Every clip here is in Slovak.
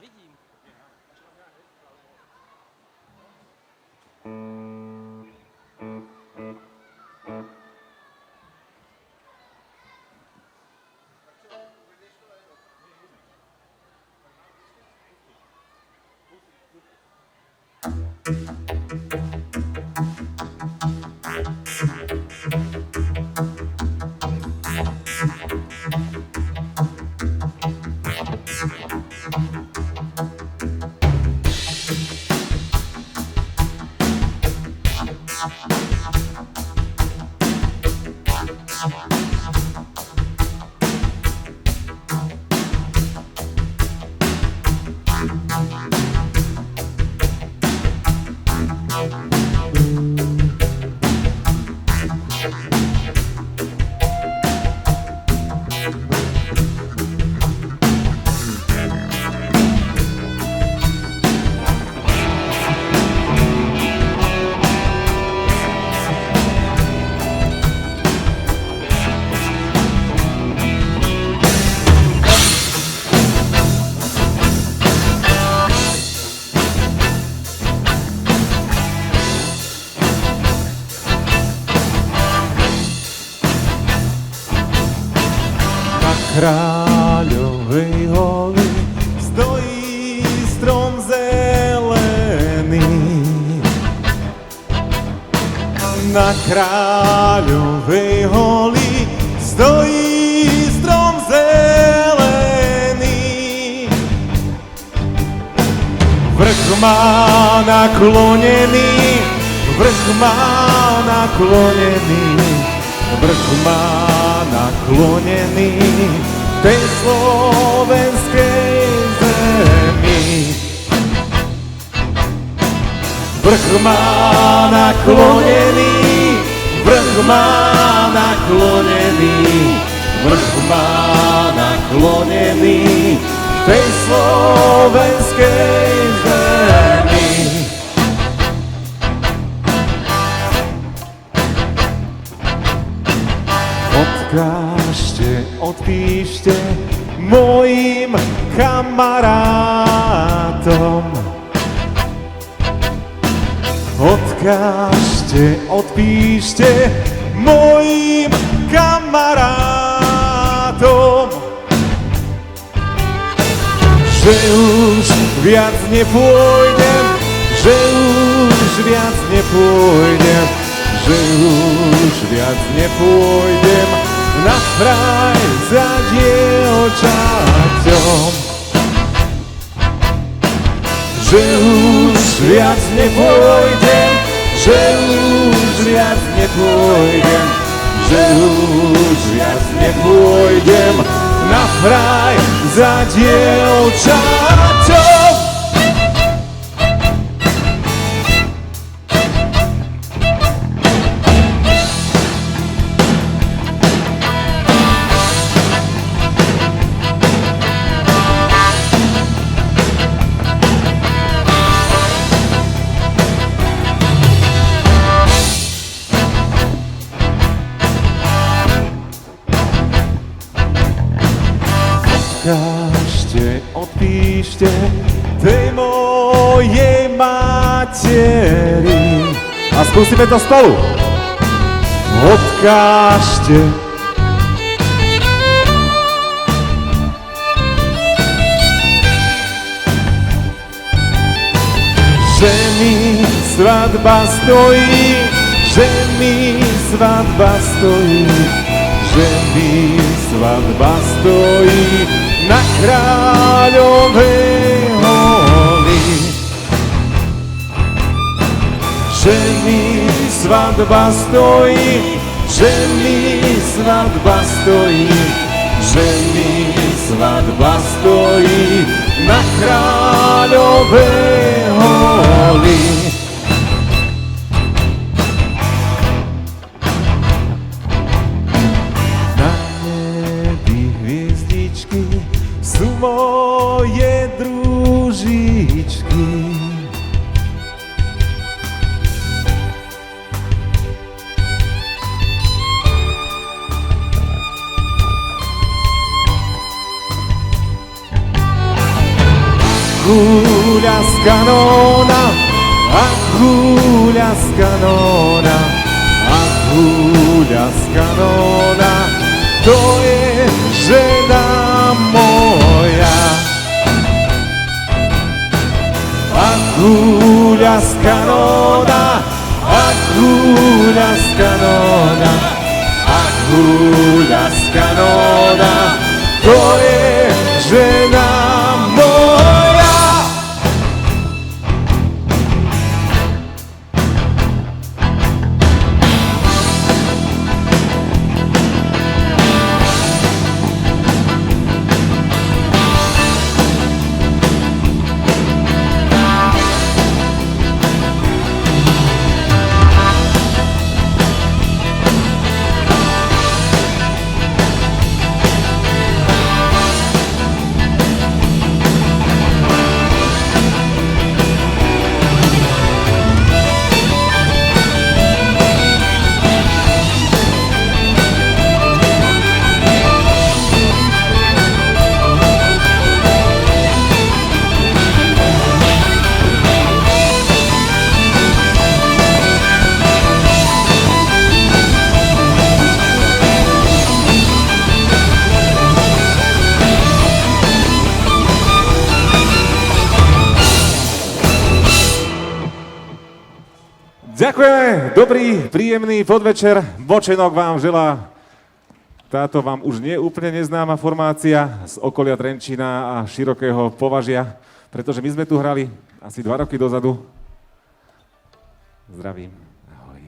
vidím. Kráľovej hory stojí strom zelený. Na Kráľovej hory stojí strom zelený. Vrch má naklonený, vrch má naklonený, vrch má naklonený tej slovenskej zemi. Vrch má naklonený, vrch má naklonený, vrch má naklonený tej slovenskej zemi. Odkážte, odpíšte mojim kamarátom. Odkážte, odpíšte mojim kamarátom, že už viac nepôjdem, že už viac nepôjdem, že už viac nepôjdem na fraj za dievčaťom. Že už viac nepôjdem, že už viac nepôjdem, že už viac nepôjdem na fraj za dievčaťom. Odkážte, odpíšte tej mojej materi. A skúsime to spolu. Odkážte. Že mi svadba stojí, že mi svadba stojí, že mi svadba stojí na Kráľovej hory. Že mi svadba stojí, že mi svadba stojí, že mi svadba stojí na Kráľovej hory. Sú moje družičky. guľa z kanóna, a guľa z kanóna, a guľa z kanóna, to je žena moja. A guľa z kanóna, a guľa z kanóna, a guľa z kanóna, to je žena moja. Ďakujeme, dobrý, príjemný podvečer. Bočenok vám želá táto vám už nie úplne neznáma formácia z okolia Trenčína a širokého Považia, pretože my sme tu hrali asi 2 roky dozadu. Zdravím, ahoj.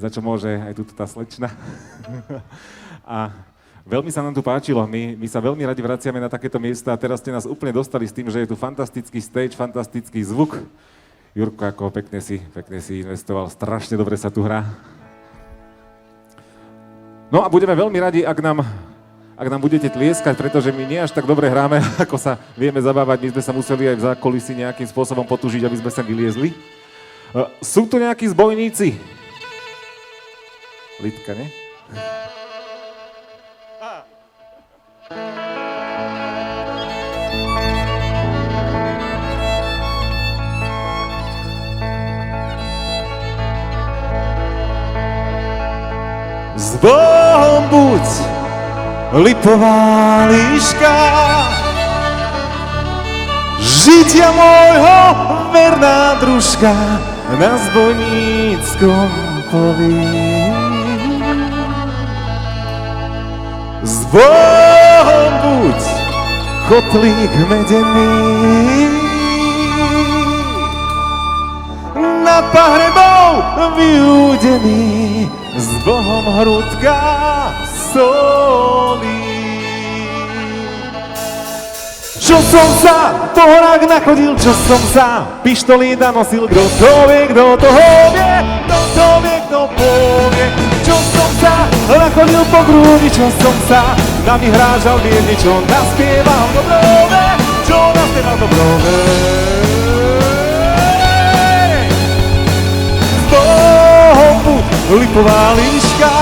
Za čo môže aj tu tá slečna. A veľmi sa nám tu páčilo, my sa veľmi radi vraciame na takéto miesta a teraz ste nás úplne dostali s tým, že je tu fantastický stage, fantastický zvuk. Jurko, ako pekne si investoval, strašne dobre sa tu hrá. No a budeme veľmi radi, ak nám budete tlieskať, pretože my nie až tak dobre hráme, ako sa vieme zabávať. My sme sa museli aj v zákulisí nejakým spôsobom potúžiť, aby sme sa vyliezli. Sú tu nejakí zbojníci? Lidka, nie? S Bohom buď, lipová líška, žitia môjho verná družka na zbojníckom poli. S Bohom buď, kotlík medený, nad pahrebou vyúdený, s Bohom hrudka solí. Čo som sa po horách nachodil, čo som sa pištolí nanosil, kto to vie, kto toho vie, kto to vie, kto povie. Čo som sa nachodil po grúdi, čo som sa navyhrážal biedni, čo naspieval dobrové, čo naspieval dobrové. Lipová líška,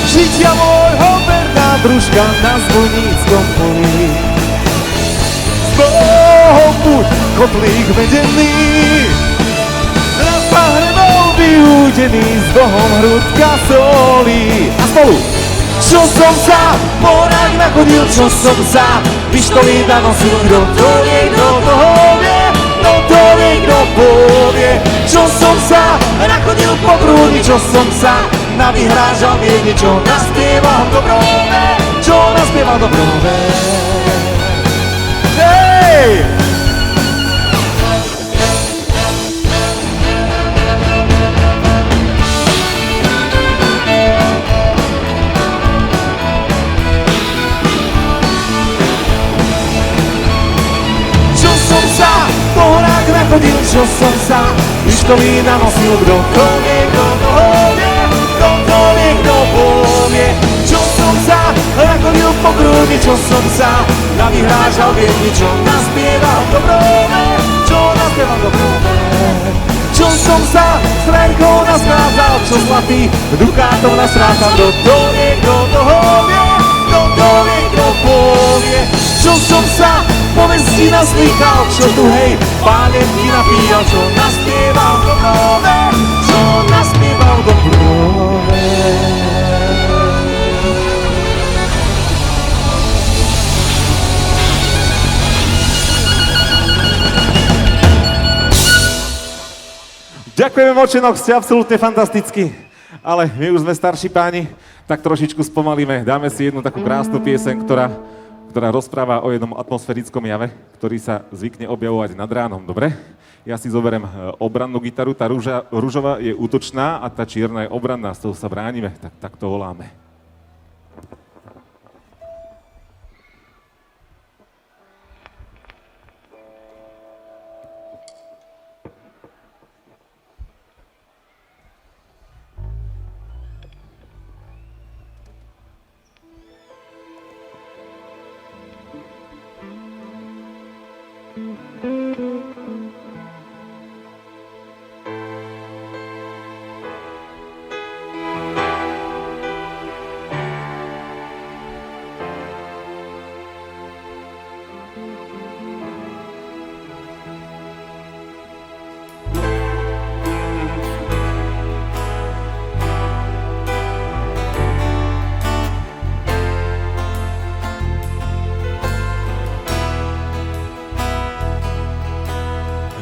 žitia môjho verná družka na zbojníckom poli. S Bohom buď, kotlík medený, nad pahrebou vyúdený, s Bohom hrudka solí. A spolu! Čo som sa po horách nachodil, čo som sa pištolí nanosil, kto to vie, kto toho vie, kto to vie, kto povie. Čo som sa nachodil po grúdi, čo som sa navyhrážal biedni, čo naspieval dobrové, čo naspieval dobrové. Hej! Čo som sa po horách nachodil, čo som sa pištolí nanosil, kto to vie, kto toho vie, kto to vie, kto povie. Čo som sa nachodil po grúdi, čo som sa navyhrážal biedni, čo naspieval dobrové, čo naspieval dobrové. Čo som sa s rajkou naskrázal, čo zlatý dukátov nasrácal, kto to vie, kto toho vie, kto to vie, kto povie. Čo som sa po povedz si naslýchal, čo tu hej, pánenky napíjal, čo naspieval do prove, čo naspieval do prove. Ďakujeme, Močenok, ste absolútne fantastickí, ale my už sme starší páni, tak trošičku spomalíme. Dáme si jednu takú krásnu pieseň, ktorá rozpráva o jednom atmosférickom jave, ktorý sa zvykne objavovať nad ránom, dobre? Ja si zoberiem obrannú gitaru, tá ružová je útočná a tá čierna je obranná, s tou sa bránime, tak to voláme.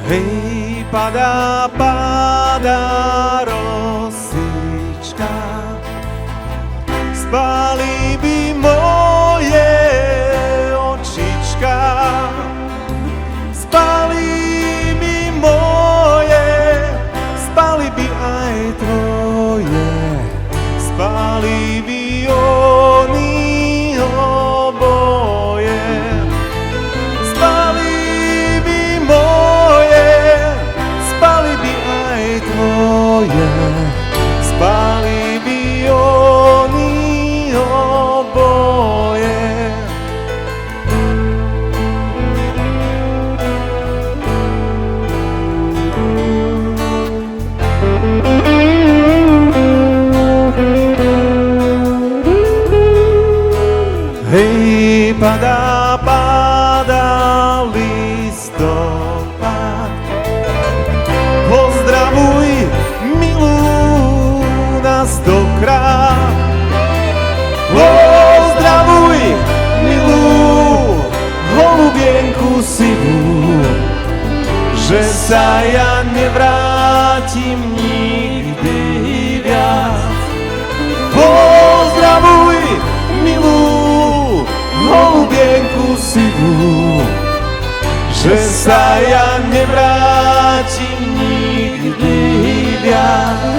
Hej, padá rosička, spáli by moje očička, spáli by moje, spáli by aj tvoje, spáli by oni oboje. Spali by oni oboje. Hej, padá listopad, pozdravuj stokrát. Pozdravuj, milú holubienku sivú, že sa ja nevrátim nikdy viac. Pozdravuj, milú holubienku sivú, že sa ja nevrátim nikdy viac.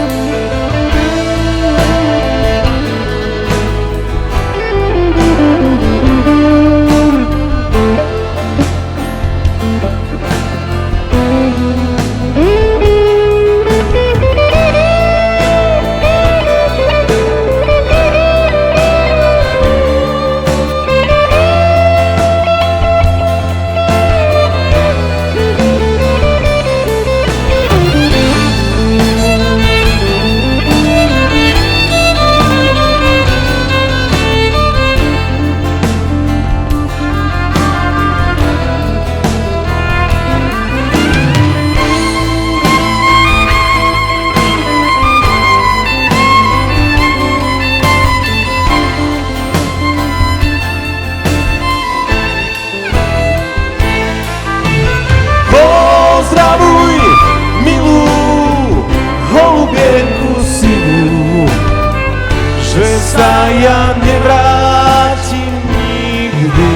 Sa ja nevrátim nikdy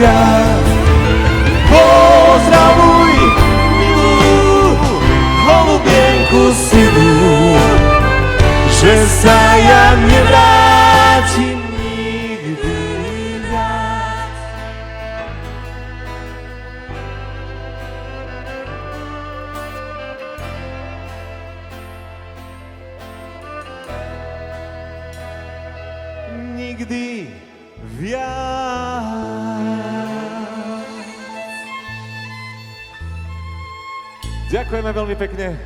viac. Pozdravuj, milú holubienku sivú, že sa ja nevrátim nikdy viac. Nikdy viac. Ďakujeme veľmi pekne.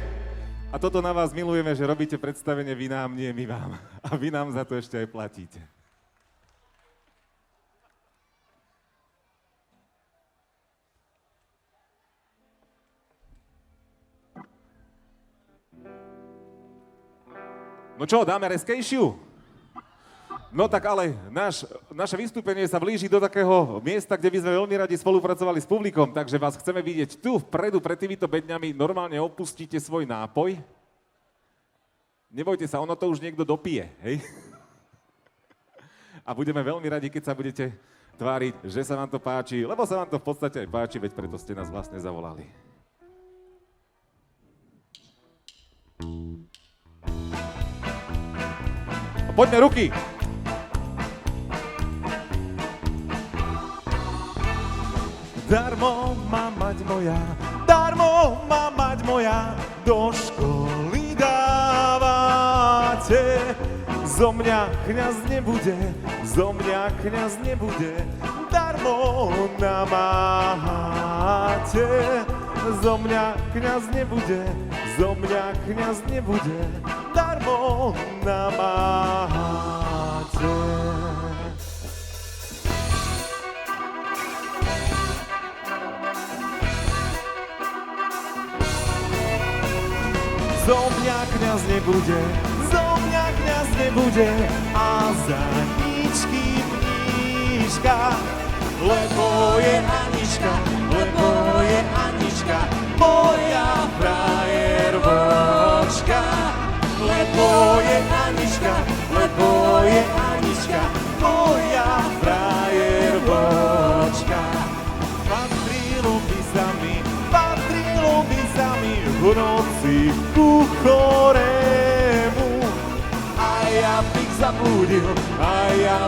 A toto na vás milujeme, že robíte predstavenie vy nám, nie my vám. A vy nám za to ešte aj platíte. No čo, dáme reskejšiu? No tak ale naše vystúpenie sa blíži do takého miesta, kde by sme veľmi radi spolupracovali s publikom, takže vás chceme vidieť tu vpredu pred týmito bedňami. Normálne opustíte svoj nápoj. Nebojte sa, ono to už niekto dopije, hej? A budeme veľmi radi, keď sa budete tváriť, že sa vám to páči, lebo sa vám to v podstate aj páči, veď preto ste nás vlastne zavolali. Poďme ruky! Darmo má mať moja, do školy dávate. Zo mňa kňaz nebude, darmo namáhate. Zo mňa kňaz nebude, darmo namáhate. Zo mňa kňaz nebude a za ničky mníška, lebo je Anička, moja frajervočka. Lebo je Anička, moja frajervočka. Patrilo by sa mi v noci ku chorému. A ja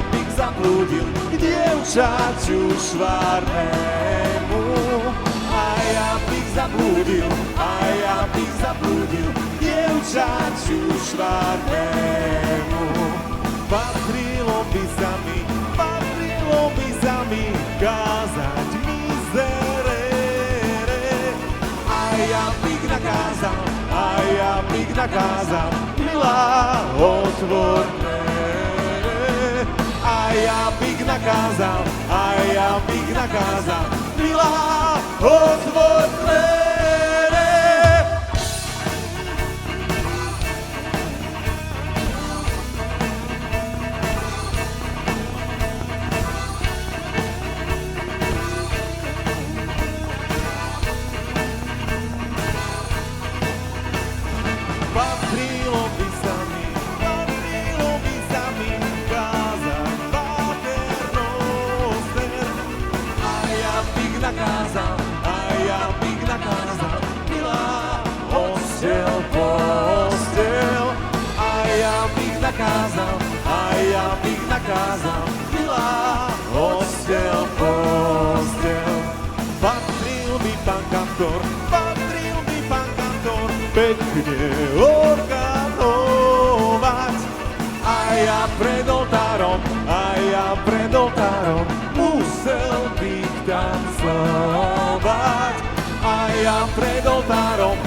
bych zablúdil k dievčaťu švárnemu. A ja bych zablúdil k dievčaťu švárnemu. Patrilo by sa mi kázať mizerere. A ja bych nakázal, milá, otvor dvere. A ja bych nakázal, milá, otvor dvere. Patrilo by sa mi kázať paternoster. A ja bych nakázal, milá, postel. A ja bych nakázal, milá, postel. Patril by pán kantor, pekne organovať. A ja pred oltárom musel byť tancovať. A ja pred oltárom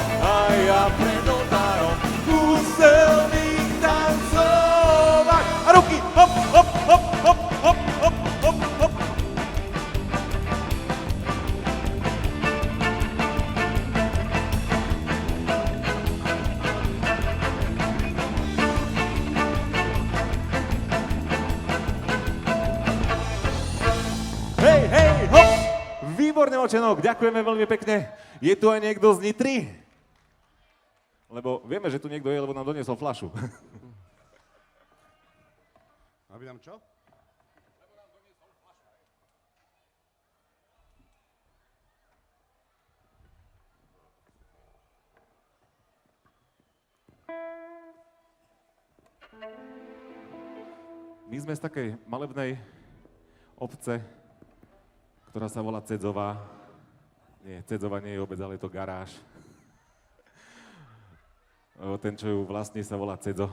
musel byť tancovať. A ruky, hop, hop, hop, hop, hop, hop, hop, hop. Hej, hop! Výborne, Očenok, ďakujeme veľmi pekne. Je tu aj niekto z Nitry? Lebo vieme, že tu niekto je, lebo nám doniesol fľašu. Aby nám čo? My sme z takej malebnej obce, ktorá sa volá Cedzová. Nie, Cedzová nie je obec, ale je to garáž. Ten, čo ju vlastní, sa volá Cedzo.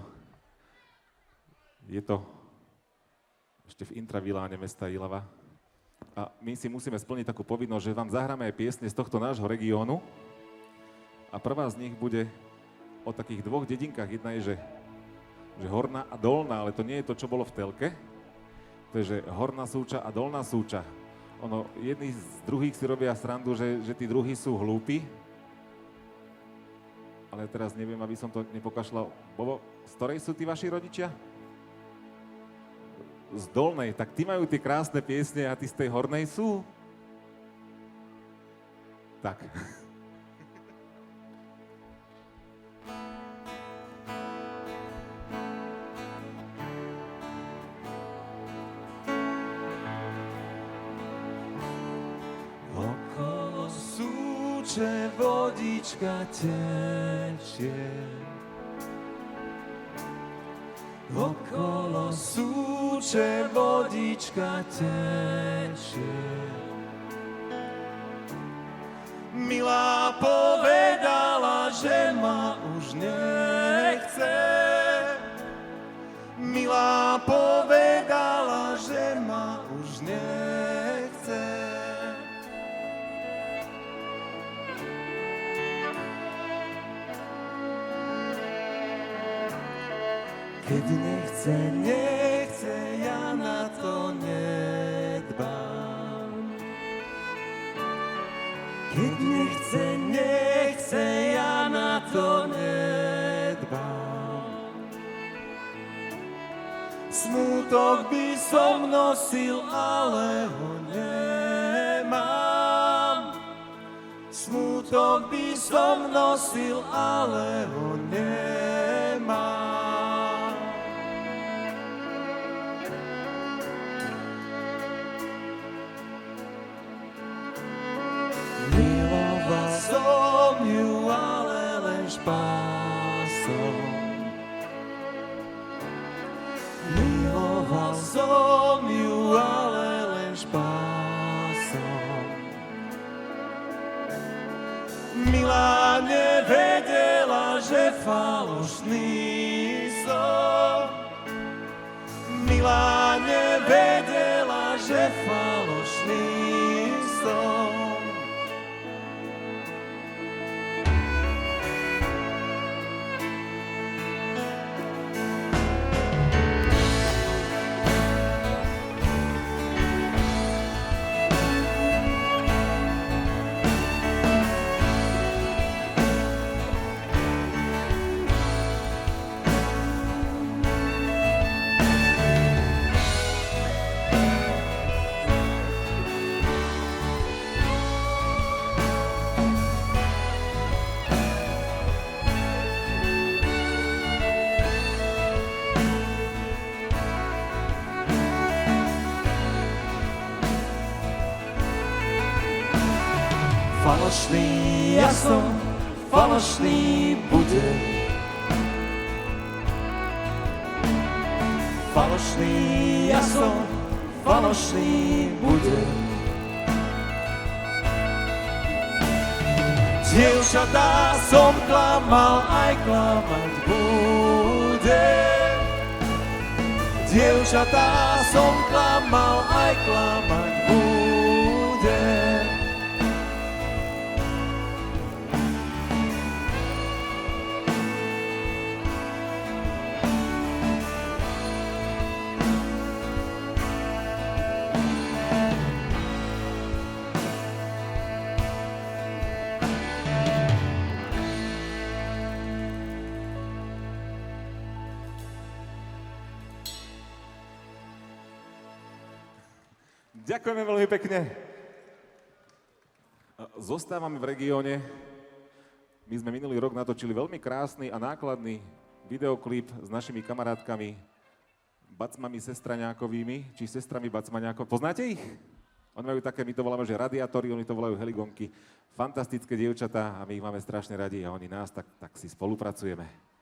Je to ešte v intraviláne mesta Ilava. A my si musíme splniť takú povinnosť, že vám zahráme aj piesne z tohto nášho regiónu. A prvá z nich bude o takých dvoch dedinkách. Jedna je, že Horná a Dolná, ale to nie je to, čo bolo v telke. To je, že Horná Súča a Dolná Súča. Ono, jedni z druhých si robia srandu, že tí druhí sú hlúpi. ale teraz neviem, aby som to nepokašľal. Bobo, z ktorej sú tí vaši rodičia? Z Dolnej, tak tí majú tie krásne piesne a tí z tej Hornej sú? Tak. Okolo súče vodička tečie. Okolo súče vodička tečie. Milá povedala, že ma už nechce. Milá povedala, že ma už nechce. Keď nechce, nechce, ja na to nedbám. Keď nechce, nechce, ja na to nedbám. Smutok by som nosil, ale ho nemám. Smutok by som nosil, ale ho nemám. Miloval som ju, ale len špásom. Miloval som ju, ale len špásom. Milá nevedela, že falošný som. Milá nevedela, že falošný som. Falošný ja som, falošný budem. Falošný ja som, falošný budem. Dievčatá som klamal, aj klamať budem. Dievčatá som klamal, aj klamať budem. Ďakujeme veľmi pekne. Zostávame v regióne. My sme minulý rok natočili veľmi krásny a nákladný videoklip s našimi kamarátkami Bacmami Sestraňákovými, či sestrami Bacmaňákov. Poznáte ich? Oni majú také, my to voláme, že radiátory, oni to volajú heligonky. Fantastické dievčatá a my ich máme strašne radi a oni nás, tak si spolupracujeme.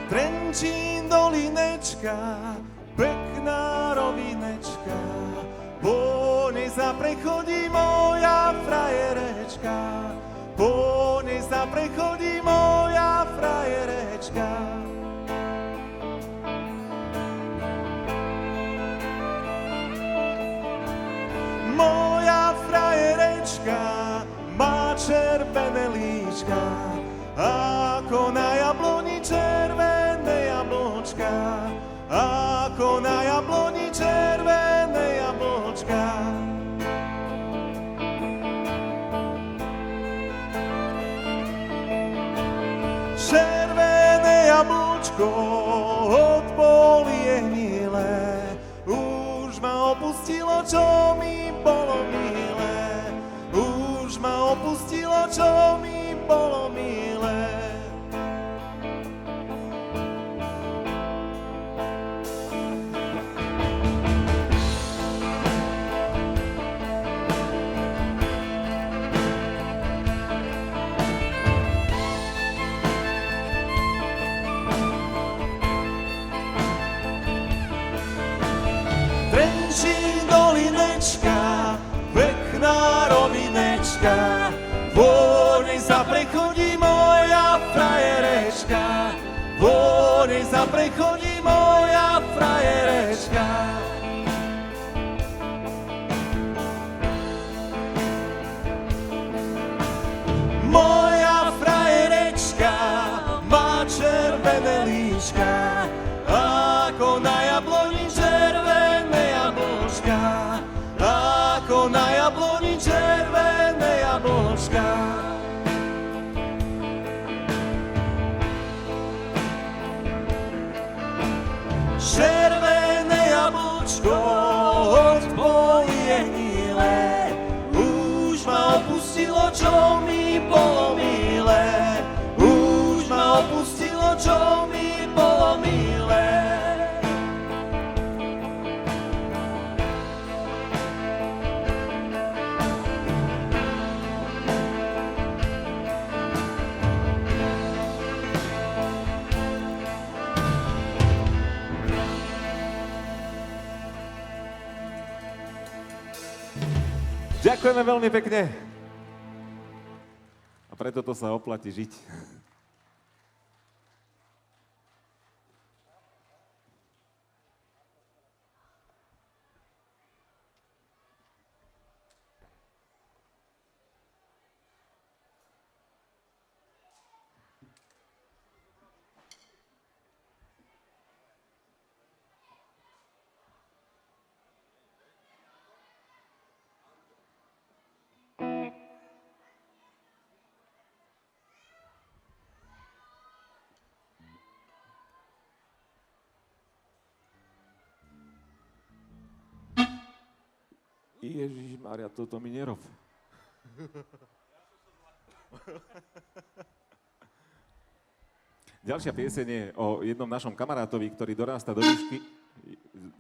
Trenčín dolinečka, pekná rovinečka, po nej sa prechodí moja frajerka. frajerečka, po nej sa prechodí moja frajerečka. Moja frajerečka má červené líčka, ako na jabloni červené jablčka, ako na jabloni červené jablčka. Červené jablčko od poli je hnilé, už ma opustilo, čo mi bolo milé, už ma opustilo, čo mi bolo milé. Trenčín dolinečka, pekná rovinečka, po nej sa prechodí moja frajerečka, po nej sa prechodí moja frajerečka. Moja frajerečka má červené líčka, ako na jabloni červené jablčka, ako na jabloni červené jablčka. Červené jablčko od poli je hnilé, už ma opustilo, čo mi bolo milé, už ma opustilo, čo mi bolo milé. Ďakujeme veľmi pekne. A preto to sa oplatí žiť. Ježišmária, toto mi nerob. Ďalšia pieseň je o jednom našom kamarátovi, ktorý dorasta do výšky.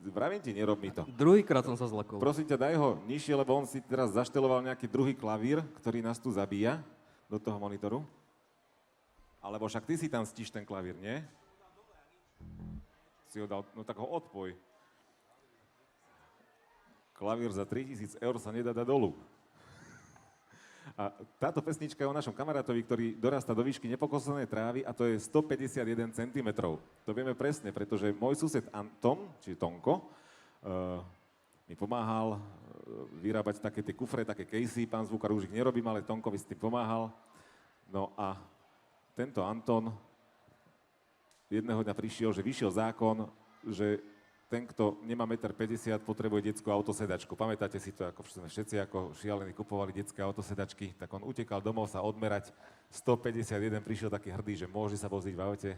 Vravím ti, nerob mi to. Druhýkrát som sa zlakol. Prosím ťa, daj ho nižšie, lebo on si teraz zašteloval nejaký druhý klavír, ktorý nás tu zabíja do toho monitoru. Alebo však ty si tam stíš ten klavír, nie? Si ho dal, no tak ho odpoj. Klavír za 3000 eur sa nedá dať dolu. A táto pesnička je o našom kamarátovi, ktorý dorastá do výšky nepokosenej trávy a to je 151 cm. To vieme presne, pretože môj sused Anton, či Tonko, mi pomáhal vyrábať také tie kufre, také casey. Pán zvukár už ich nerobím, ale Tonkovi s tým pomáhal. No a tento Anton jedného dňa prišiel, že vyšiel zákon, že ten, kto nemá 1,50 m, potrebuje detskú autosedačku. Pamätáte si to, ako sme všetci ako šialení kupovali detské autosedačky, tak on utekal domov sa odmerať. 151 prišiel taký hrdý, že môže sa voziť v aute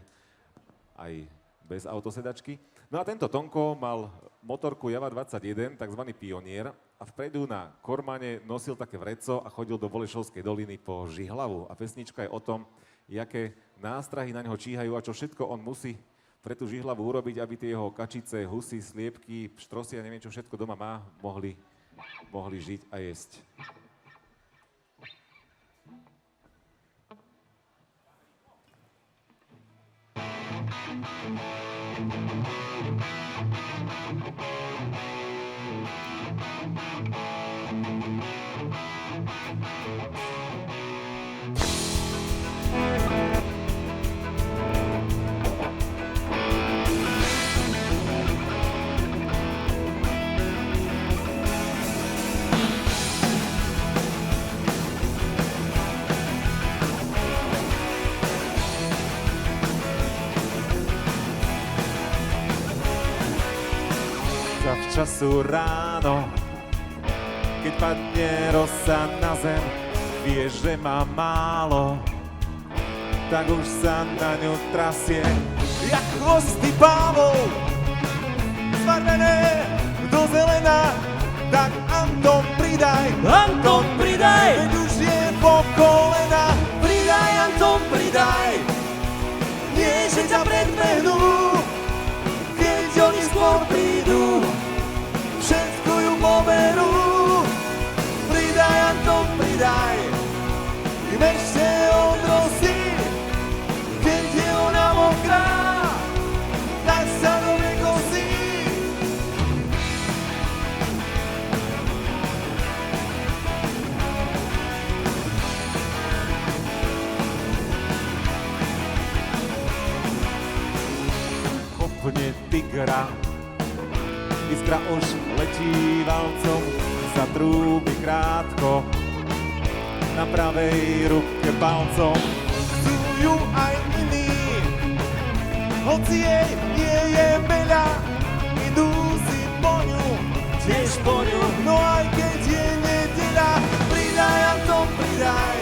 aj bez autosedačky. No a tento Tonko mal motorku Java 21, takzvaný pionier, a vpredu na kormane nosil také vreco a chodil do Bolešovskej doliny po Žihlavu. A pesnička je o tom, jaké nástrahy na neho číhajú a čo všetko on musí pre tú Žihlavu urobiť, aby tie jeho kačice, husy, sliepky, štrosy a neviem čo všetko doma má, mohli žiť a jesť. času ráno, keď padne rosa na zem, vieš, že má málo, tak už sa na ňu trasie, jak chvosty pávov, zbarvené do zelená, tak Anton pridaj, veď už je po kolena, pridaj, Anton, pridaj, nie, že ťa predbehnú, keď oni skôr prídu, všetko ju poberú, pridaj, Anton, pridaj, im ešte odrostí, keď je ona mokrá, tak sa dobre kosí. Kopne tigra, iskra už letí valcom, zatrúbi krátko, na pravej ruke palcom. Chcú ju aj iní, hoci jej nie je veľa, idú si po ňu, tiež po ňu, no aj keď je nedeľa, pridaj, Anton, pridaj,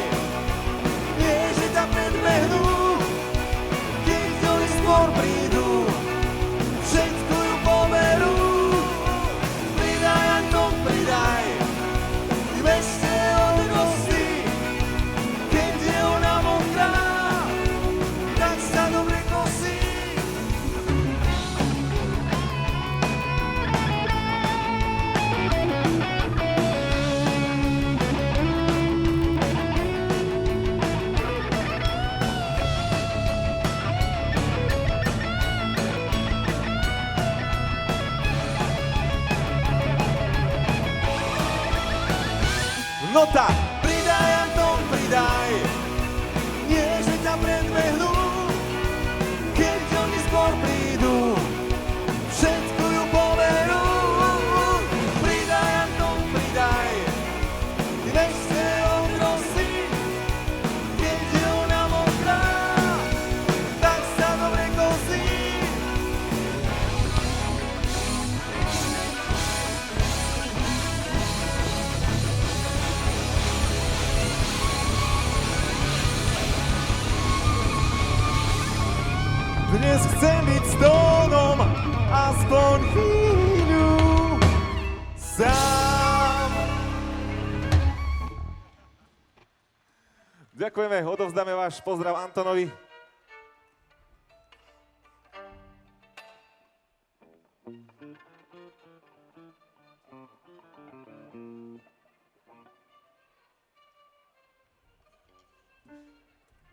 nie, že ťa predbehnú, keď oni skôr prídu, všetko ju poberú, pridaj, Anton, pridaj, im ešte odrostí, keď je ona mokrá, tak sa dobre kosí. No tak, pridaj, Anton, pridaj, nie, že ťa predbehnú, keď oni skôr prídu, všetko ju poberú, pridaj, Anton, pridaj, im ešte odrostí, keď je ona mokrá, tak sa dobre kosí. Dnes chcem byť s tónom aspoň chvíľu sám. Ďakujeme, odovzdáme váš pozdrav Antonovi.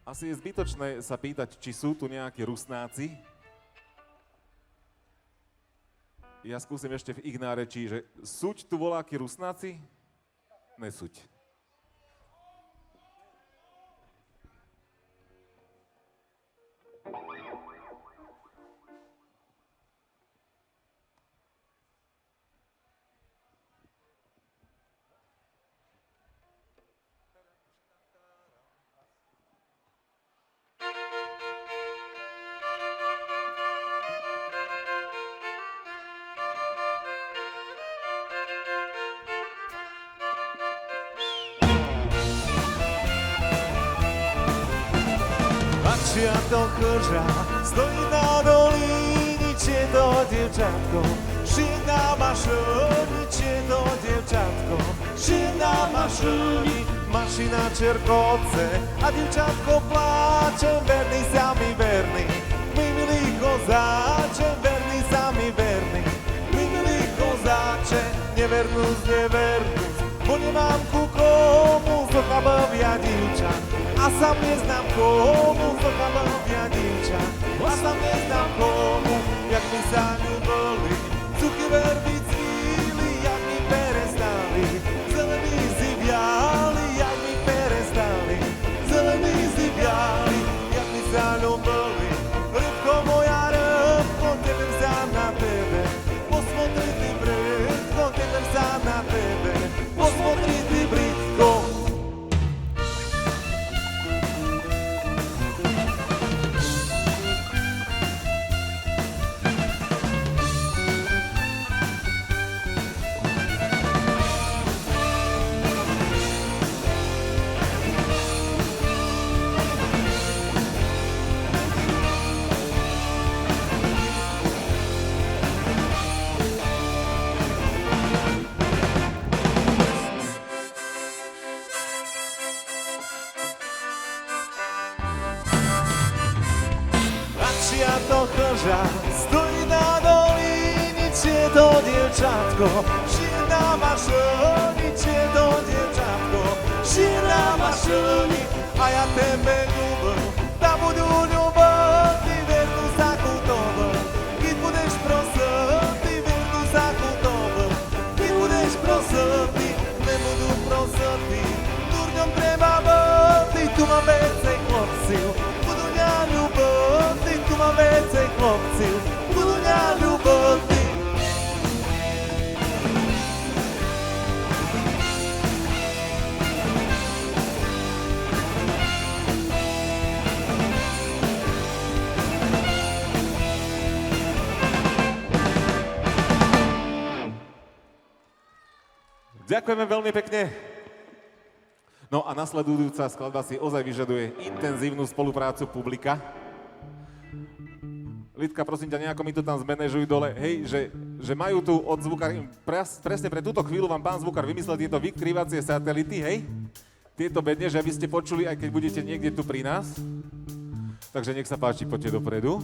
Asi je zbytočné sa pýtať, či sú tu nejakí Rusnáci. Ja skúsim ešte v ich nárečí, že suď tu voláky Rusnáci? Nesuď. Dievčatko chrža, stojí na dolíničie to dievčatko, žije na mašiničie to dievčatko, žije na mašini, mašina čerkovce a dievčatko pláče, verný sami verný, my milí kozáče, verný sami verný, my milí kozáče, nevernúť, nevernúť, bo nemám ku komu zochabovia dievča. A sam neznám komu, zochabovia dievča. A sam neznám komu, jak mi sa ľubili. Cuky verby cvíli, jak mi perestali. Zelení si viali, jak mi perestali. Zelení si viali, jak mi sa ľubili. Rybko moja, rybko, tebem sa na tebe. Posmotri ty britko, tebem sa na tebe. Posmotri ty britko. dziewczatko, silna maszoni cię do dziewczatko, silna maszoni, a ja tebe ľúbim, ta budu ľubovný, vernu zakutový, keď budeš prosotý, vernu zakutový, keď budeš prosotý, nebudu prosotý, durňom treba botý, tu mám viacej chlopciu, budú mňa ľubovný, tu mám viacej chlopciu, budú mňa ľubovný. Ďakujeme veľmi pekne. No a nasledujúca skladba si ozaj vyžaduje intenzívnu spoluprácu publika. Lidka, prosím ťa, nejako mi to tam zmanéžuj dole. Hej, že majú tu od zvukári, presne pre túto chvíľu vám pán zvukár vymyslel tieto vykrývacie satelity, hej? Tieto bedne, že aby ste počuli, aj keď budete niekde tu pri nás. Takže nech sa páči, poďte dopredu.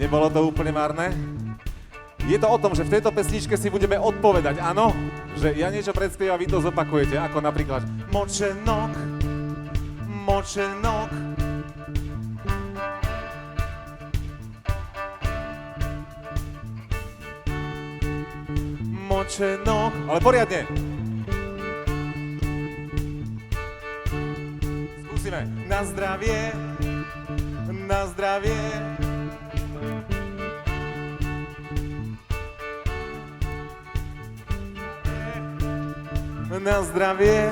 Nebolo to úplne márne? Je to o tom, že v tejto pesničke si budeme odpovedať, áno? Že ja niečo predspievam, vy to zopakujete, ako napríklad Močenok, močenok. Močenok, ale poriadne. Skúsime. Na zdravie, na zdravie. Na zdravie.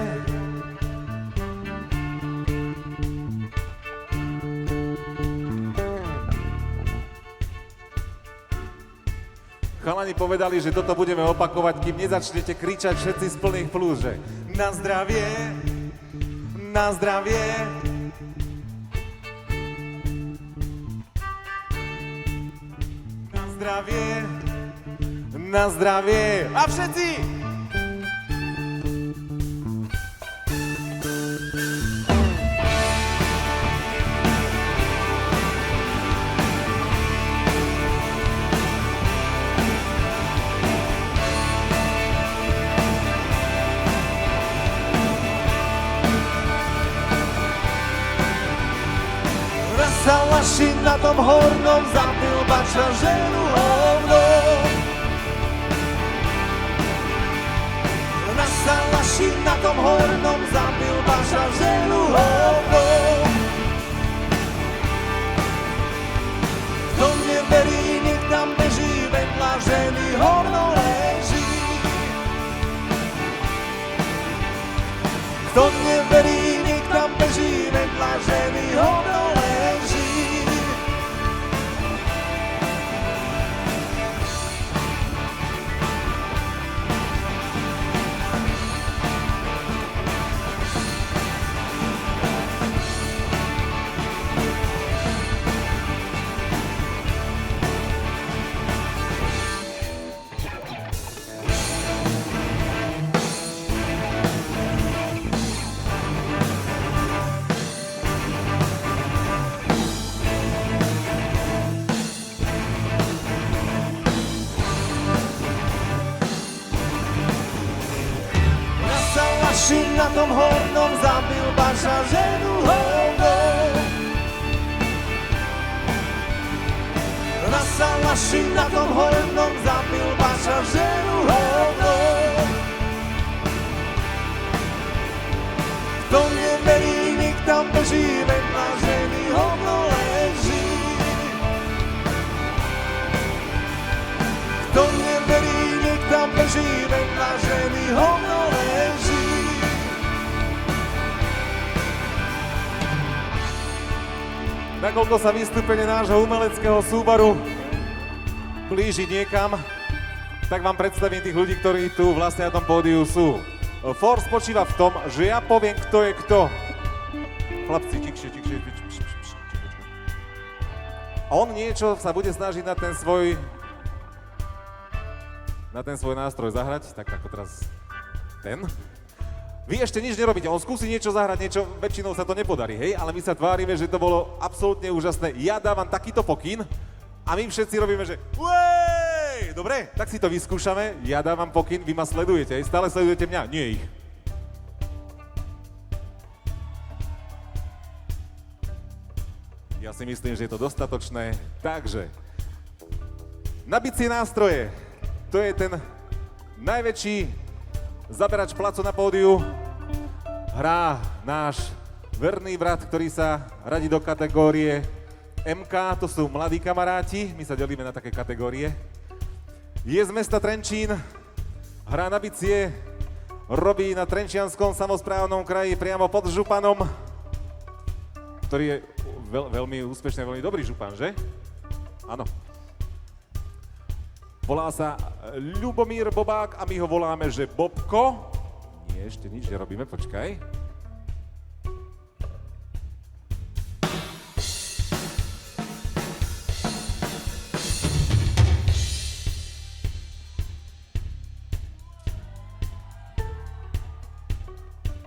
Chalani povedali, že toto budeme opakovať, kým nezačnete kričať všetci z plných plús, že na zdravie, na zdravie. Na zdravie, na zdravie. A všetci! Salaši na tom hornom zabil bača ženu hovnou. Na salaši na tom hornom zabil bača ženu hovnou. Kto neverí, nech tam beží, vedľa ženy hovno leží. Kto neverí, nech tam beží, vedľa ženy hovno leží. na tom hornom zabil Baša ženu hovnou. Na Salaši na tom hornom zabil Baša ženu hovnou. Kto neverí, nik tam beží, vedľa ženy hovno leží. Kto neverí, nik tam beží, vedľa ženy hovno leží. Nakoľko sa vystúpenie nášho umeleckého súboru blíži niekam, tak vám predstavím tých ľudí, ktorí tu vlastne na tom pódiu sú. For spočíva v tom, že ja poviem, kto je kto. Chlapci, tikšie. A on niečo sa bude snažiť na ten svoj nástroj zahrať, tak ako teraz ten. Vy ešte nič nerobíte, on skúsi niečo zahrať, niečo, väčšinou sa to nepodarí, hej? Ale my sa tvárime, že to bolo absolútne úžasné. Ja dávam takýto pokyn a my všetci robíme, že uej! Dobre, tak si to vyskúšame, ja dávam pokyn, vy ma sledujete, hej? Stále sledujete mňa, nie ich. Ja si myslím, že je to dostatočné, takže na bicie nástroje, to je ten najväčší zaberač placu na pódiu, hrá náš verný brat, ktorý sa radí do kategórie MK, to sú mladí kamaráti, my sa delíme na také kategórie. Je z mesta Trenčín, hrá na bicie, robí na Trenčianskom samosprávnom kraji priamo pod županom, ktorý je veľmi úspešný, veľmi dobrý župan, že? Áno. Volá sa Ľubomír Bobák a my ho voláme, že Bobko. Nie, ešte nič nerobíme, počkaj.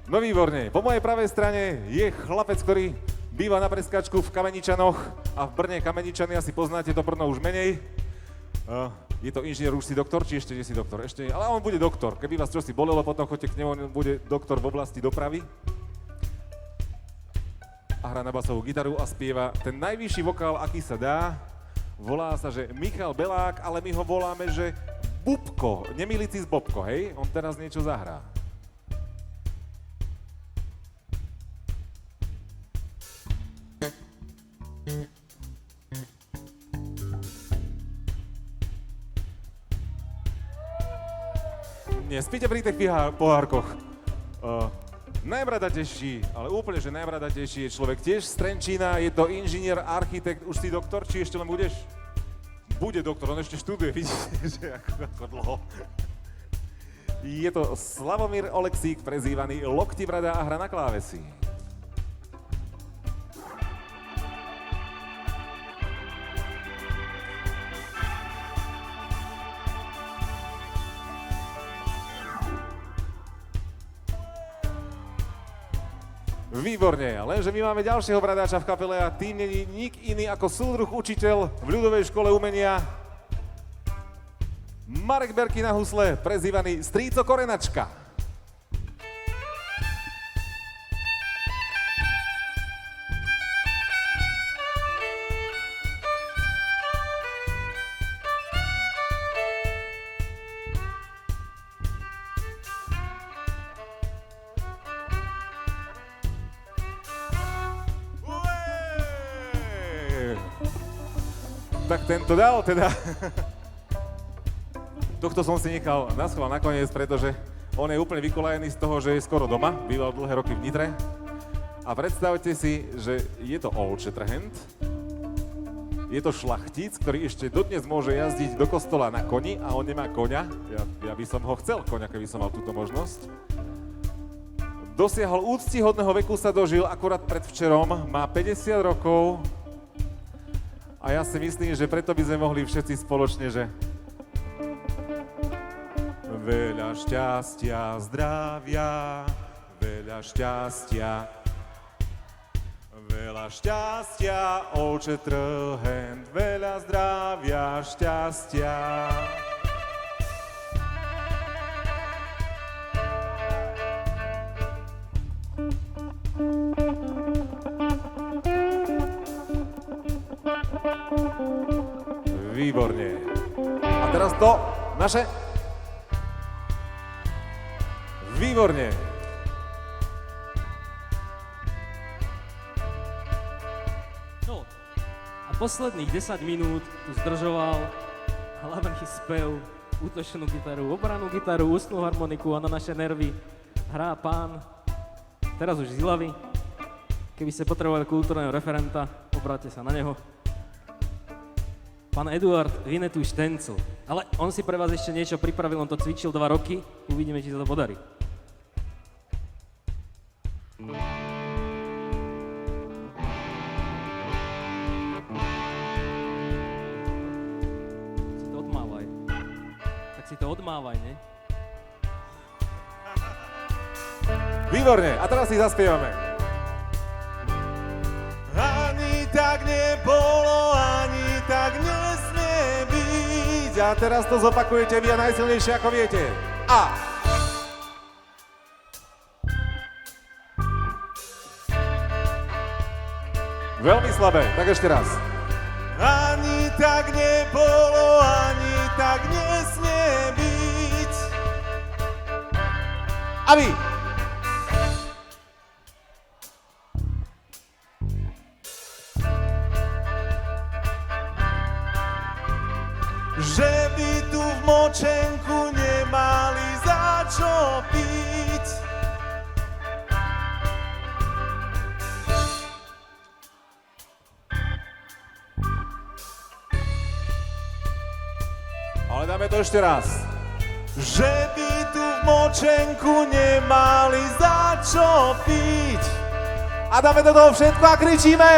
No výborne, po mojej pravej strane je chlapec, ktorý býva na preskačku v Kameničanoch a v Brne Kameničany, asi poznáte to Brno už menej. Je to inžinier, už si doktor, či ešte nie si doktor? Ešte nie, ale on bude doktor. Keby vás čosi bolelo, potom choďte k nemu, on bude doktor v oblasti dopravy. A hrá na basovú gitaru a spieva ten najvyšší vokál, aký sa dá. Volá sa, že Michal Belák, ale my ho voláme, že Bubko. Nemýliť si s Bobko, hej? On teraz niečo zahrá. Spíte pri tých pohárkoch. Najbradatejší, ale úplne, že najbradatejší je človek tiež z Trenčína, je to inžinier, architekt, už si doktor, či ešte len budeš? Bude doktor, on ešte študuje, vidíte, že ako dlho. Je to Slavomír Oleksík, prezývaný Loktibrada a hra na klávesi. Výborne, lenže my máme ďalšieho bradáča v kapele a tým není nik iný ako súdruh učiteľ v ľudovej škole umenia Marek Berky na husle, prezývaný Stríco Korenačka. Tak tento dal teda. Tohto som si nechal naschvál nakoniec, pretože on je úplne vykolajený z toho, že je skoro doma, býval dlhé roky v Nitre. A predstavte si, že je to Old Shatterhand, je to šlachtic, ktorý ešte dodnes môže jazdiť do kostola na koni a on nemá koňa. Ja by som ho chcel koňa, keby som mal túto možnosť. Dosiahol úctihodného veku, sa dožil akurát predvčerom, má 50 rokov. A ja si myslím, že preto by sme mohli všetci spoločne, že veľa šťastia, zdravia, veľa šťastia, veľa šťastia, Old Shatterhand, veľa zdravia, šťastia. Výborne. A teraz to naše. Výborne. No, a posledných 10 minút tu zdržoval hlavný spev, útočnú gitaru, obranú gitaru, ústnu harmoniku a na naše nervy hrá pán, teraz už z Ilavy. Keby ste potrebovali kultúrneho referenta, obráťte sa na neho. Pán Eduard Vinetu Štencl. Ale on si pre vás ešte niečo pripravil, on to cvičil 2 roky, uvidíme, či sa to podarí. Si to odmávaj. Tak si to odmávaj, ne? Výborne. A teraz si zaspievame. Ani tak nebolo, ani tak nesmie byť. A teraz to zopakujete vy a najsilnejšie, ako viete. A. Veľmi slabé, tak ešte raz. Ani tak nebolo, ani tak nesmie byť. A vy. Že by tu v močenku nemali za čo piť. Ale dáme to ešte raz. Že by tu v močenku nemali za čo piť. A dáme do toho všetko a kričíme.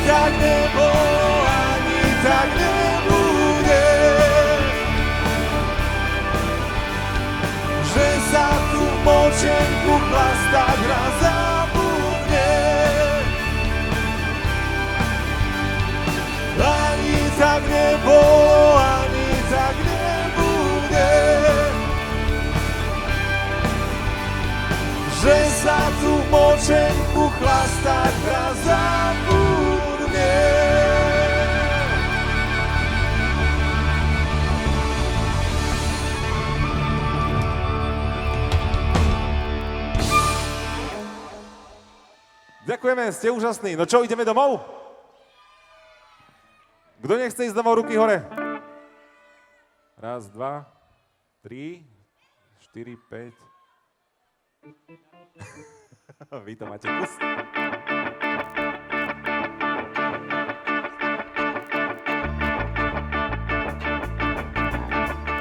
Tak nebolo, ani tak nebude, že sa tu v močenku chlastať raz zabudne. Ani tak nebolo, ani tak nebude, že sa tu v močenku chlastať raz zabudne. Ďakujeme, ste úžasní. No čo, ideme domov? Kto nechce ísť domov, ruky hore. 1, 2, 3, 4, 5. Vy to máte kus.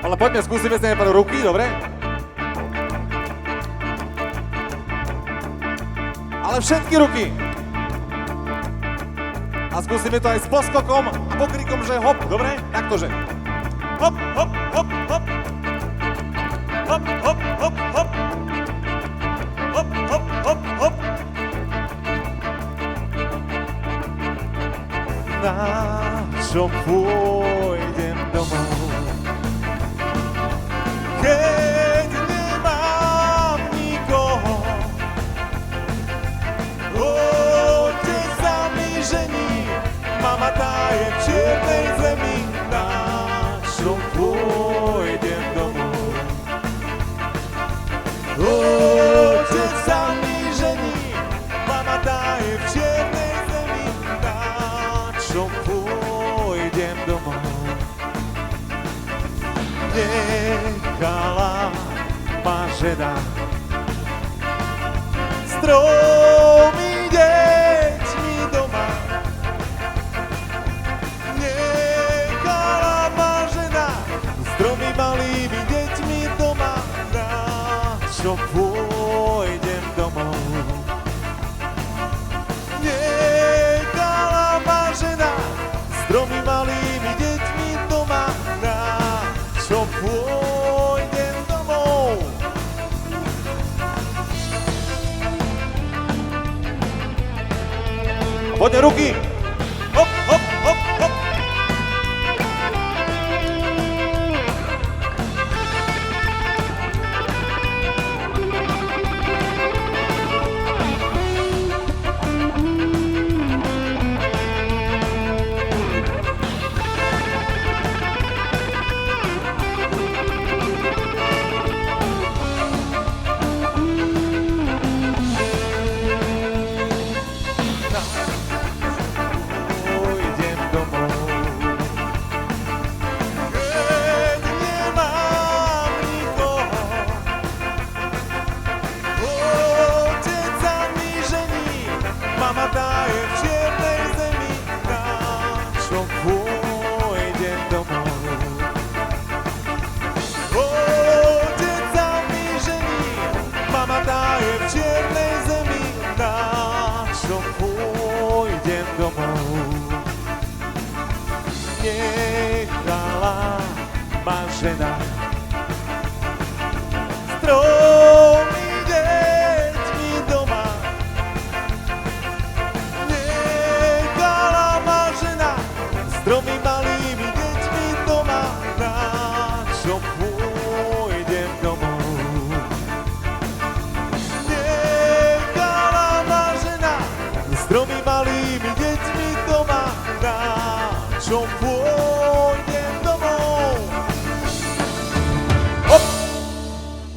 Ale poďme, skúsime si najprv ruky, dobre? Ale všetky ruky. A skúsime to aj s poskokom a pokrikom, že hop, dobre? Taktože. Hop, hop, hop, hop. Hop, hop, hop, hop. Hop, hop, hop, hop. Na čo pôjdem domov? Keď nemám nikoho, otec sa mi žení, mama tá je v čiernej zemi, na čo pôjdem domov. Otec sa mi žení, mama tá je v čiernej zemi, na čo pôjdem domov. Nechala ma žena s 3 deťmi doma. Nechala ma žena s 3 malými deťmi doma. Na čo pôjdem domov? Nechala ma žena s 3 malými deťmi doma. Na čo pôjdem domov? Poďme ruky! Hop, hop, hop, hop! žena. S tromi deťmi doma nechala ma žena. S tromi malými deťmi doma, na čo pôjdem domov. Nechala ma žena s tromi malými deťmi doma, na čo pôjdem domov. Hop!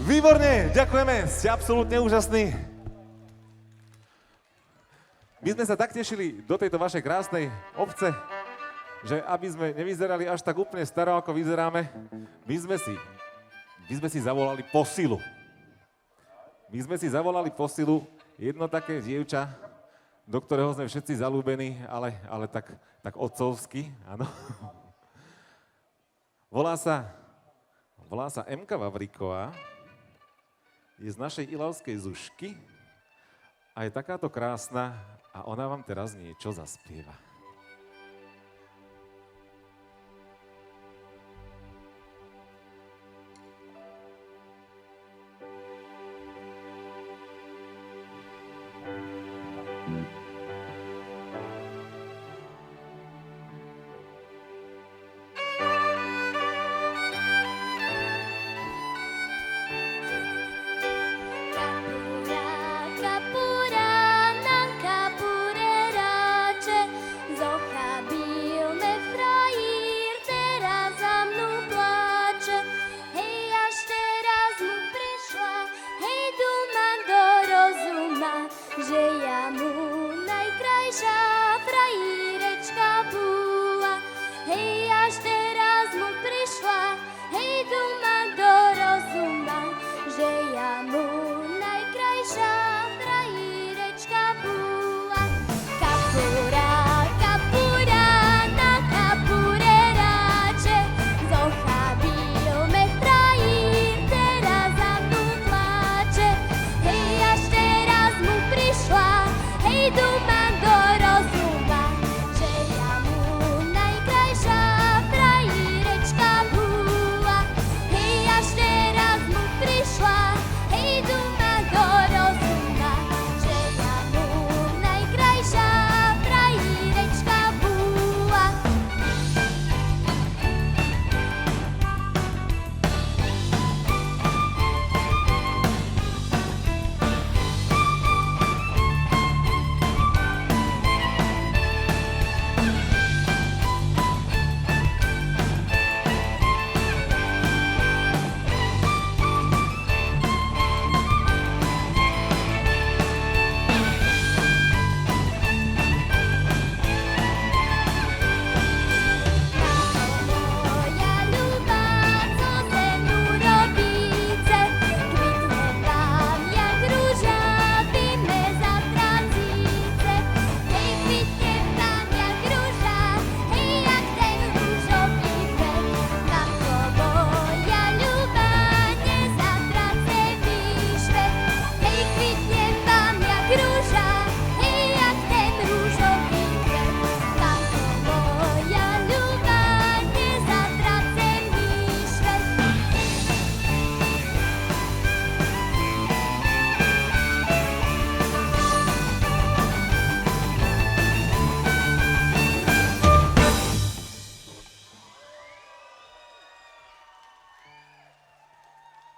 Výborne, ďakujeme, ste absolútne úžasní. My sme sa tak tešili do tejto vašej krásnej obce, že aby sme nevyzerali až tak úplne staro, ako vyzeráme, my sme si zavolali posilu. My sme si zavolali posilu jedno také dievča, do ktorého sme všetci zalúbení, ale tak otcovsky, áno. Volá sa Emka Vavríková, je z našej ilavskej Zušky a je takáto krásna a ona vám teraz niečo zaspieva.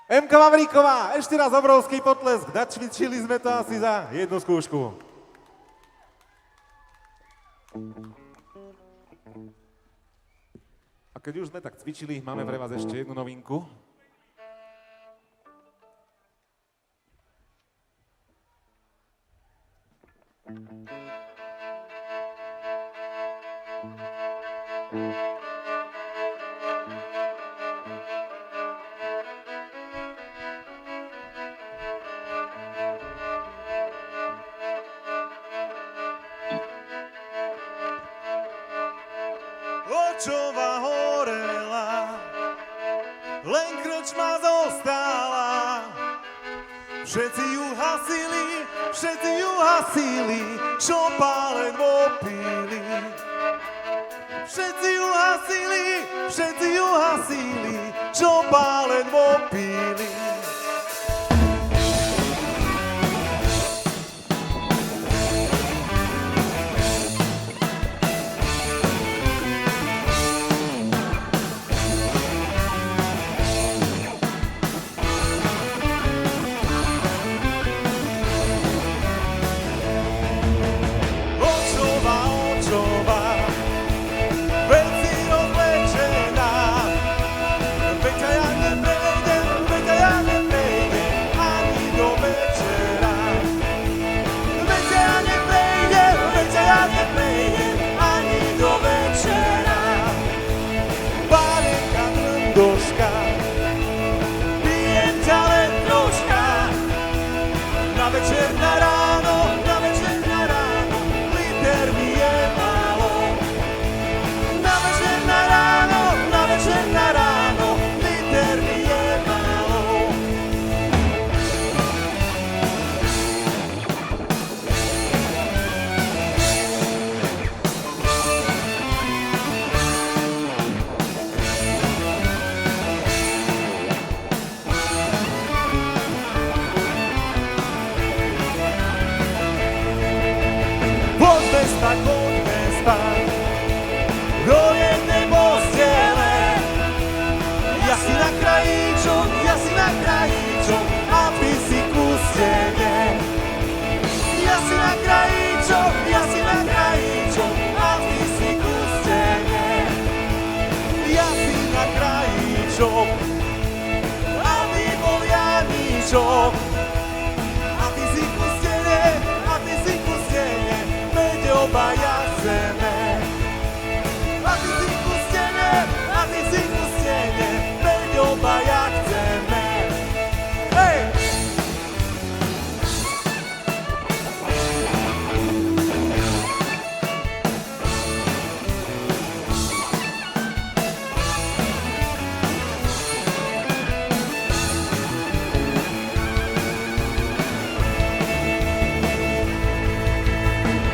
Emka Vavríková, ešte raz obrovský potlesk. Načvičili sme to asi za jednu skúšku. A keď už sme tak cvičili, máme pre vás ešte jednu novinku. Očova horela, len krčma zostala. Všetci ju hasili, čo pálen opili. všetci ju hasili, čo páledvo píli.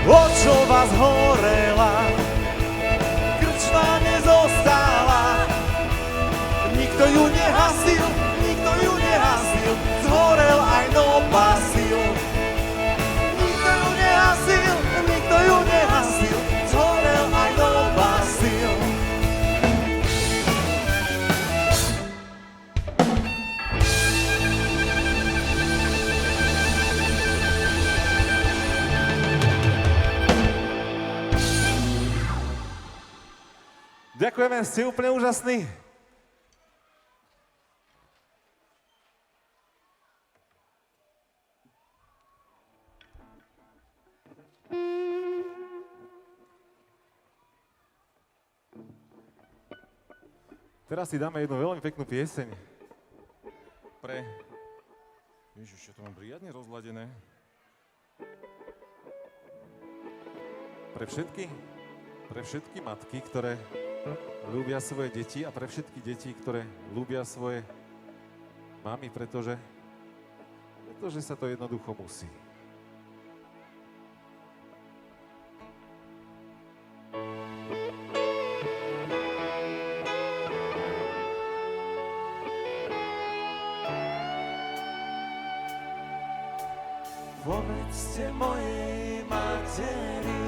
Očova zhorela, krčma nezostala, nikto ju nehasil, zhorel aj nopasil. Nikto ju nehasil, zhorel aj nopasil. Ďakujeme, ste úplne úžasní. Teraz si dáme jednu veľmi peknú pieseň. Ježiš, ja to mám riadne rozladené. Pre všetky matky, ktoré ľúbia svoje deti a pre všetky deti, ktoré ľúbia svoje mamy, pretože sa to jednoducho musí. Povedzte mojej materi,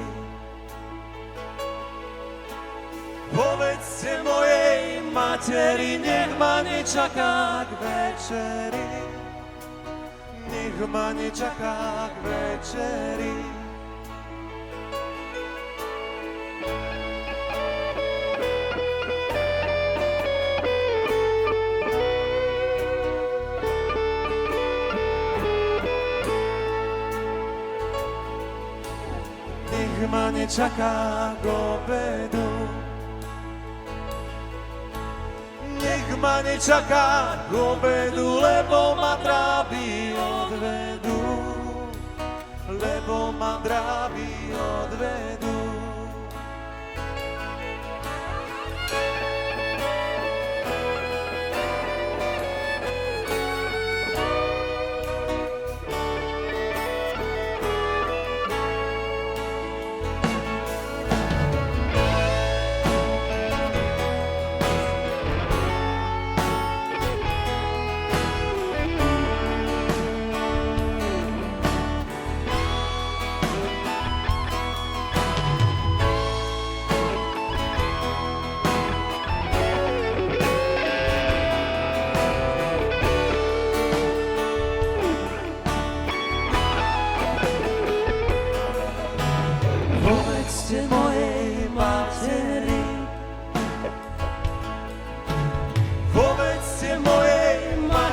povedzte mojej materi, nech ma nečaká k večeri, nech ma nečaká k večeri. Nech ma nečaká k obedu, nech ma nečaká k obedu, lebo ma trápi odvedu, lebo ma trápi odvedu.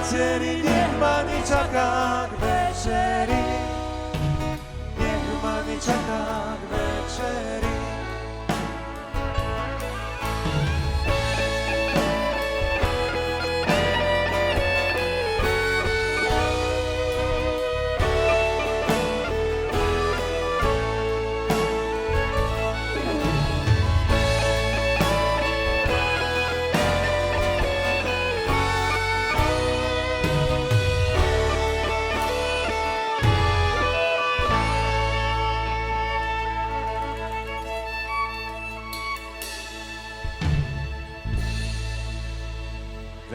materi, nech ma nečaká k večeri. Nech ma nečaká k večeri.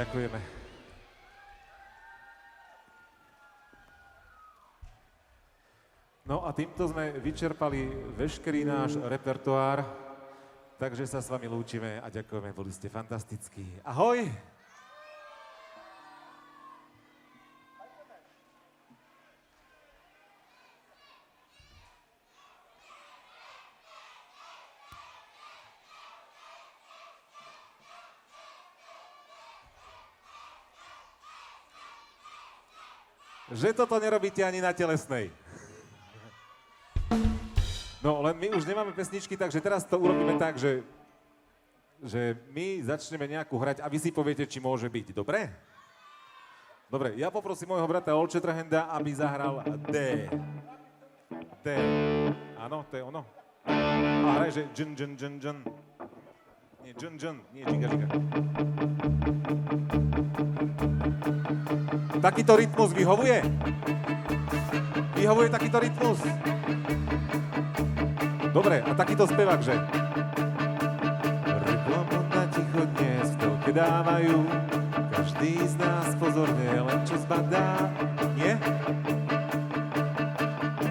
Ďakujeme. No a týmto sme vyčerpali veškerý náš repertoár, takže sa s vami lúčime a ďakujeme, boli ste fantastickí. Ahoj! Že toto nerobíte ani na telesnej. No, len my už nemáme pesničky, takže teraz to urobíme tak, že my začneme nejakú hrať a vy si poviete, či môže byť. Dobre? Dobre, ja poprosím môjho brata Olčetrahenda, aby zahral D. D. Áno, to je ono. A hraj, že džn, džn, džn, džn. Nie, džn, džn, nie, džiga, džiga. Takýto rytmus vyhovuje? Vyhovuje takýto rytmus? Dobre, a takýto spevák, že? Reklamu na ticho dnes v telke dávajú, každý z nás pozorne len čo zbadá. Nie?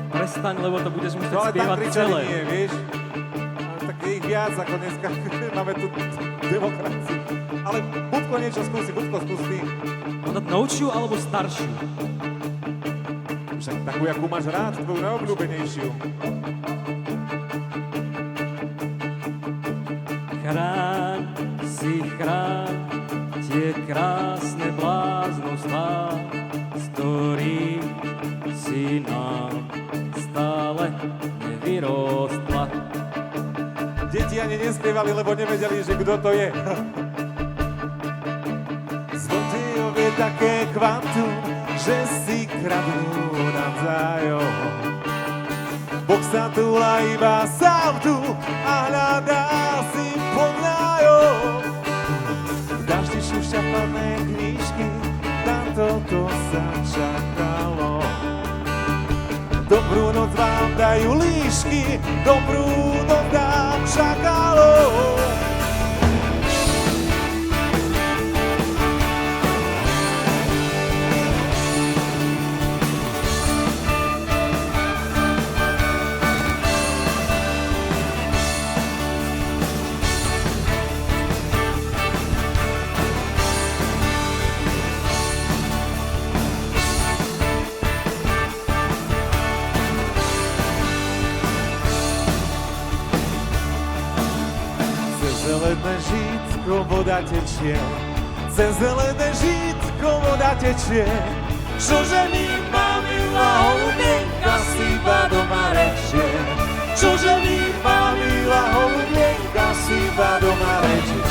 Prestaň, lebo to budeš musieť No ale tam spievať kričali celé. nie, vieš? Ale tak je ich viac ako dneska, máme tu demokraciu. Ale Budko niečo skúsi, Budko skús ty. Dať novšiu alebo staršiu? Však takú, jakú máš rád, tvoju najobľúbenejšiu. Chráň si chráň tie krásne bláznostvá, s ktorým si nám stále nevyrostla. Deti ani nespievali, lebo nevedeli, že kto to je. Zlotejov je také kvantum, že si kradnú navzájom. Boh sa túla iba sám tu a hľadá si podnájom. V daždi šušťa plné knížky, na toto sa čakalo. Dobrú noc vám dajú líšky, dobrú noc dám šakalom. Zelené žítko voda tečie, cez zelené žítko voda tečie. Čože mi mamila holubienka si iba doma rečie. Čože mi mamila holubienka si iba doma rečie.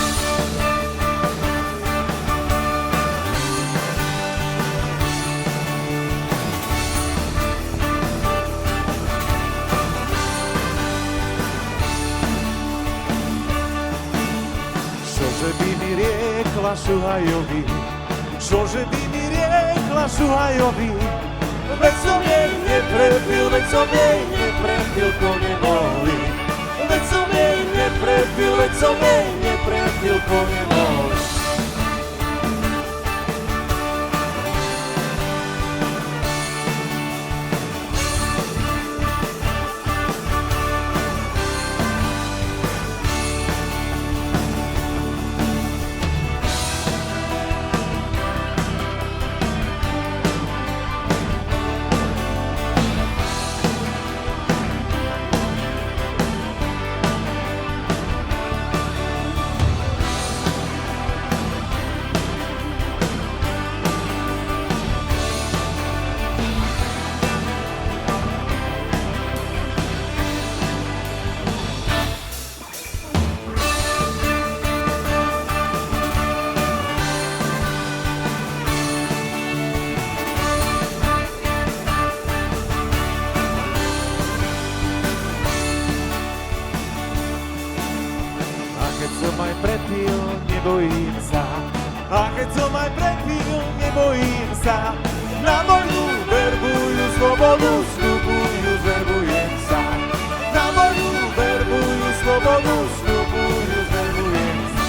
Čože by mi riekla Šuhajovi, čože by mi riekla Šuhajovi, veď som jej neprepil, veď som jej neprepil, ko nemohli. Veď som jej neprepil, veď som jej neprepil, ko nemohli. nebojím sa. Na vojnu verbujú slobodu, sľubujú, verbujem sa. Na vojnu verbujú slobodu, sľubujú, verbujem sa.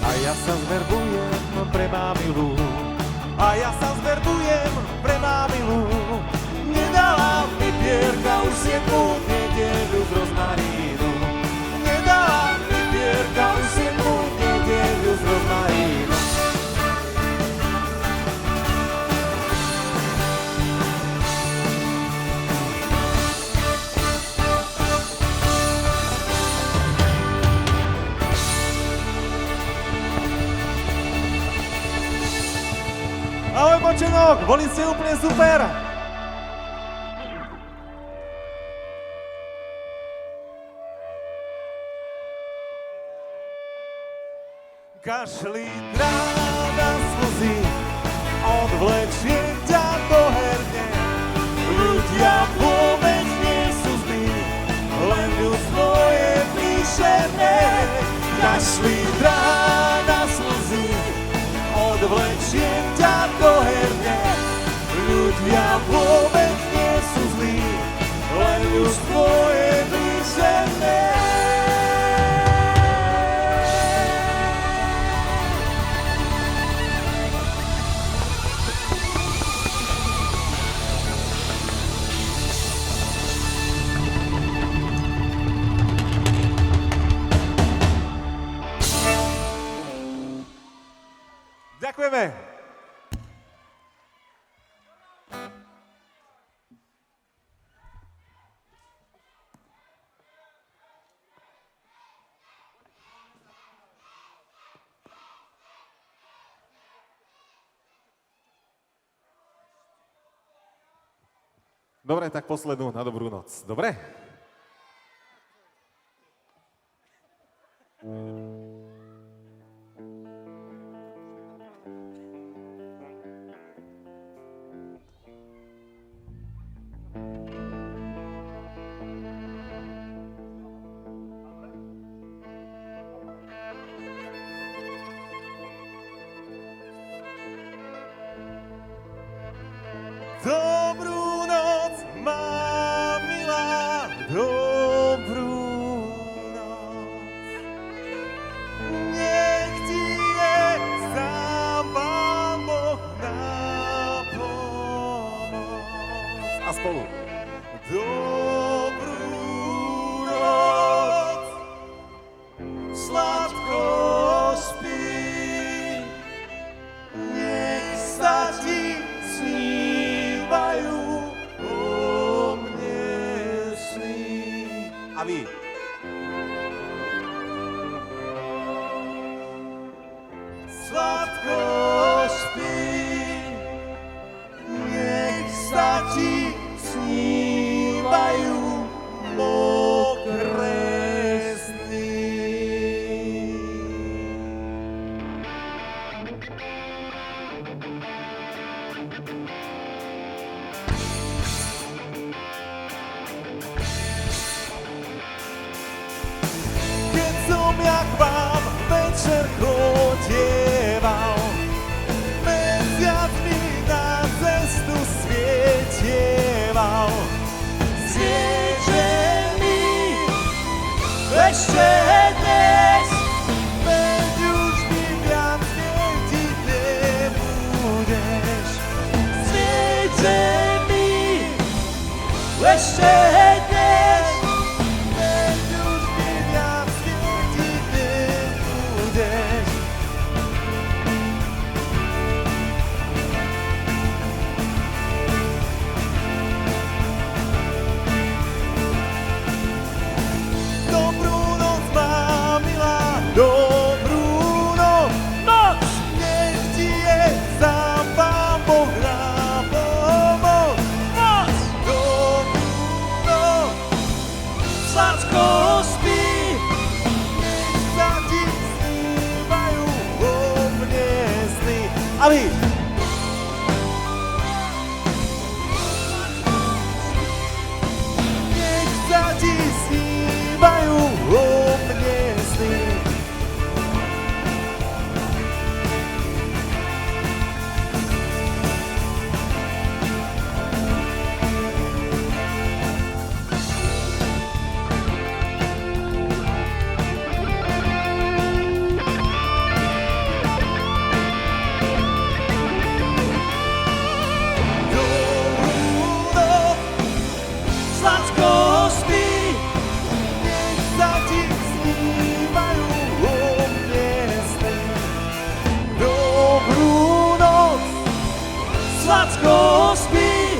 A ja sa zverbujem pre mamilu. A ja sa zverbujem pre mamilu. Nedala mi Pierka už 7. nedeľu z rozmarínu. Nedala mi Pierka už 7. nedeľu z rozmarínu. Ahoj Bočenok, boli ste úplne super. Kašli tráda slzy, odvlečie ťa do herne. Ľudia vôbec nie sú zlí, len ľudstvo je píšené. Kašli tráda slzy, odvlečie ťa do herne. Ľudia vôbec nie sú zlí, len ľudstvo je píšené. Ďakujeme. Dobre, tak poslednú na dobrú noc. Dobre? Dobrú noc, má milá, dobrú noc. Nech ti je sám Pán Boh na pomoc. A spolu. Dobrú noc, sladko spí, nech sa ti snívajú o mne sny. A vy? Sladko spí, nech sa ti snívajú mokré sny. sladko spí.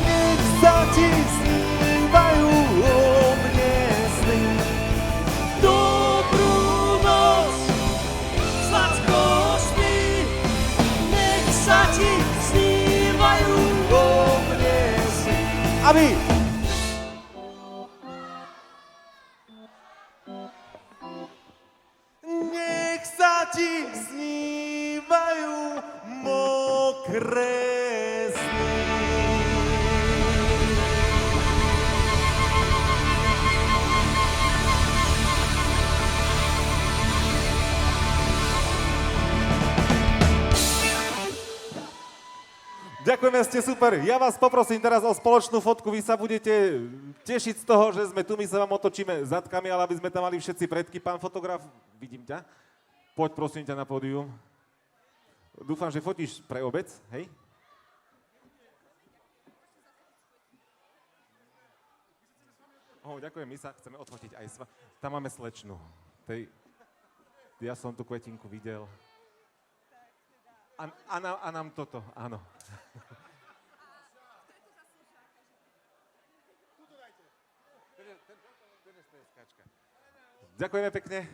Nech sa ti snívajú o mne sny. Dobrú noc, sladko spí. Nech sa ti snívajú o mne sny. A vy! Nech sa ti snívajú mokré sny. Ďakujeme, ste super. Ja vás poprosím teraz o spoločnú fotku. Vy sa budete tešiť z toho, že sme tu, my sa vám otočíme zadkami, ale aby sme tam mali všetci predky. Pán fotograf, vidím ťa. Poď prosím ťa na pódium. Dúfam, že fotíš pre obec, hej? Ďakujem, my sa chceme odfotiť aj s vami. Tam máme slečnu. Ja som tú kvetinku videl. A nám toto, áno. Ďakujeme pekne.